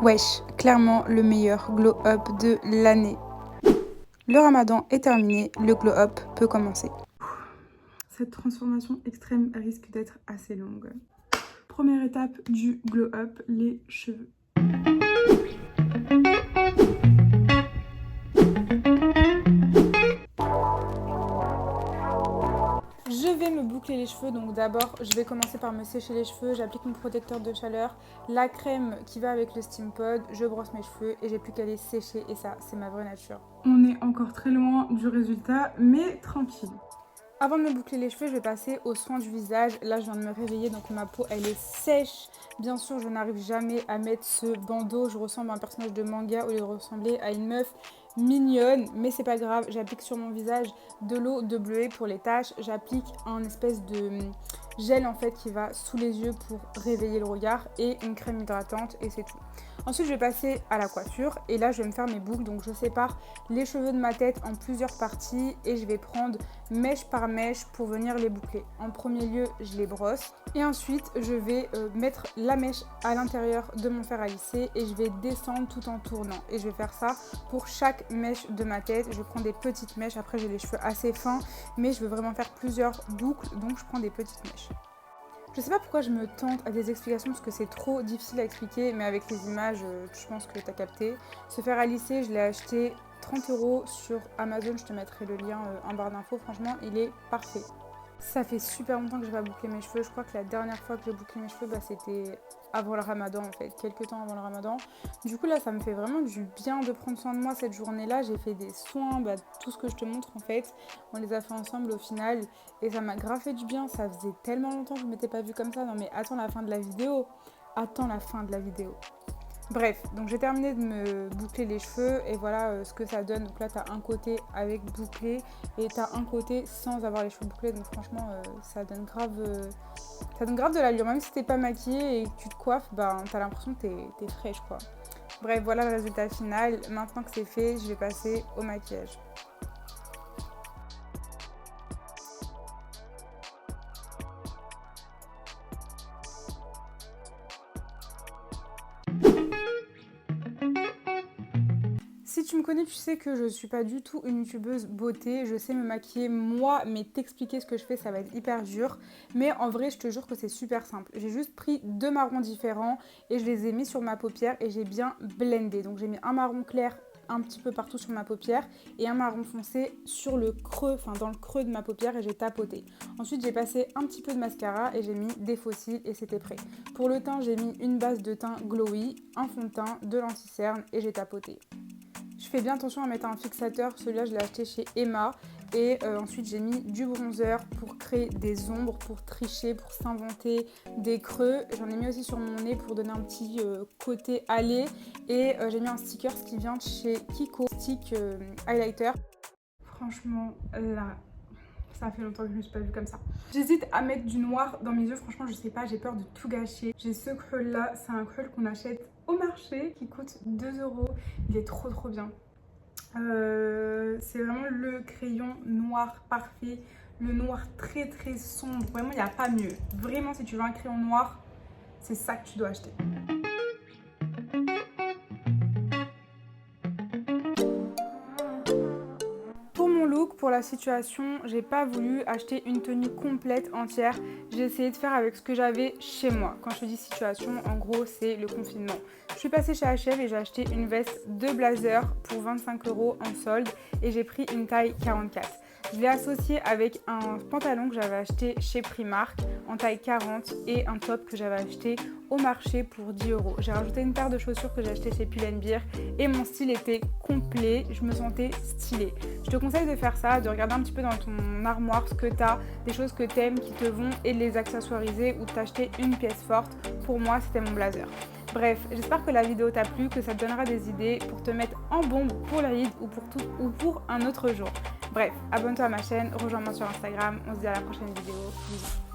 Wesh, clairement le meilleur glow-up de l'année. Le ramadan est terminé, le glow-up peut commencer. Cette transformation extrême risque d'être assez longue. Première étape du glow-up, les cheveux. Je vais me boucler les cheveux, donc d'abord je vais commencer par me sécher les cheveux, j'applique mon protecteur de chaleur, la crème qui va avec le Steam Pod, je brosse mes cheveux et j'ai plus qu'à les sécher et ça c'est ma vraie nature. On est encore très loin du résultat mais tranquille. Avant de me boucler les cheveux, je vais passer aux soins du visage. Là, je viens de me réveiller, donc ma peau, elle est sèche. Bien sûr, je n'arrive jamais à mettre ce bandeau. Je ressemble à un personnage de manga au lieu de ressembler à une meuf mignonne. Mais c'est pas grave, j'applique sur mon visage de l'eau de bleuet pour les taches. J'applique un espèce de gel en fait qui va sous les yeux pour réveiller le regard et une crème hydratante et c'est tout. Ensuite, je vais passer à la coiffure et là, je vais me faire mes boucles. Donc, je sépare les cheveux de ma tête en plusieurs parties et je vais prendre mèche par mèche pour venir les boucler. En premier lieu, je les brosse et ensuite, je vais mettre la mèche à l'intérieur de mon fer à lisser et je vais descendre tout en tournant. Et je vais faire ça pour chaque mèche de ma tête. Je prends des petites mèches. Après, j'ai les cheveux assez fins, mais je veux vraiment faire plusieurs boucles, donc je prends des petites mèches. Je sais pas pourquoi je me tente à des explications parce que c'est trop difficile à expliquer, mais avec les images, je pense que tu as capté. Ce fer à lisser, je l'ai acheté 30 € sur Amazon, je te mettrai le lien en barre d'infos. Franchement, il est parfait. Ça fait super longtemps que j'ai pas bouclé mes cheveux. Je crois que la dernière fois que j'ai bouclé mes cheveux, c'était avant le ramadan en fait, quelques temps avant le ramadan. Du coup là, ça me fait vraiment du bien de prendre soin de moi cette journée-là. J'ai fait des soins, tout ce que je te montre en fait, on les a fait ensemble au final. Et ça m'a grave fait du bien, ça faisait tellement longtemps que je m'étais pas vue comme ça. Non mais attends la fin de la vidéo, attends la fin de la vidéo. Bref, donc j'ai terminé de me boucler les cheveux et voilà ce que ça donne. Donc là, tu as un côté avec bouclé et tu as un côté sans avoir les cheveux bouclés. Donc franchement, ça donne grave de l'allure. Même si t'es pas maquillée et que tu te coiffes, tu as l'impression que t'es fraîche quoi. Bref, voilà le résultat final. Maintenant que c'est fait, je vais passer au maquillage. Si tu me connais, tu sais que je suis pas du tout une youtubeuse beauté. Je sais me maquiller moi, mais t'expliquer ce que je fais, ça va être hyper dur. Mais en vrai, je te jure que c'est super simple. J'ai juste pris deux marrons différents et je les ai mis sur ma paupière et j'ai bien blendé. Donc j'ai mis un marron clair un petit peu partout sur ma paupière et un marron foncé sur le creux, enfin dans le creux de ma paupière et j'ai tapoté. Ensuite, j'ai passé un petit peu de mascara et j'ai mis des faux cils et c'était prêt. Pour le teint, j'ai mis une base de teint glowy, un fond de teint, de l'anti-cerne et j'ai tapoté. Je fais bien attention à mettre un fixateur, celui-là je l'ai acheté chez Emma. Et ensuite j'ai mis du bronzer pour créer des ombres, pour tricher, pour s'inventer des creux. J'en ai mis aussi sur mon nez pour donner un petit côté allé. Et j'ai mis un sticker qui vient de chez Kiko, stick highlighter. Franchement là, ça fait longtemps que je me suis pas vue comme ça. J'hésite à mettre du noir dans mes yeux, franchement je sais pas, j'ai peur de tout gâcher. J'ai ce creux là, c'est un creux qu'on achète au marché qui coûte 2 €. Il est trop bien. C'est vraiment le crayon noir parfait, le noir très sombre, vraiment il n'y a pas mieux. Vraiment si tu veux un crayon noir, c'est ça que tu dois acheter. Pour la situation, j'ai pas voulu acheter une tenue complète entière. J'ai essayé de faire avec ce que j'avais chez moi. Quand je te dis situation, en gros, c'est le confinement. Je suis passée chez H&M et j'ai acheté une veste de blazer pour 25 € en solde et j'ai pris une taille 44. Je l'ai associé avec un pantalon que j'avais acheté chez Primark en taille 40 et un top que j'avais acheté au marché pour 10 €. J'ai rajouté une paire de chaussures que j'ai acheté chez Pull&Bear et mon style était complet, je me sentais stylée. Je te conseille de faire ça, de regarder un petit peu dans ton armoire ce que tu as, des choses que tu aimes, qui te vont et de les accessoiriser ou de t'acheter une pièce forte. Pour moi, c'était mon blazer. Bref, j'espère que la vidéo t'a plu, que ça te donnera des idées pour te mettre en bombe pour l'Aïd ou pour un autre jour. Bref, abonne-toi à ma chaîne, rejoins-moi sur Instagram, on se dit à la prochaine vidéo. Bisous.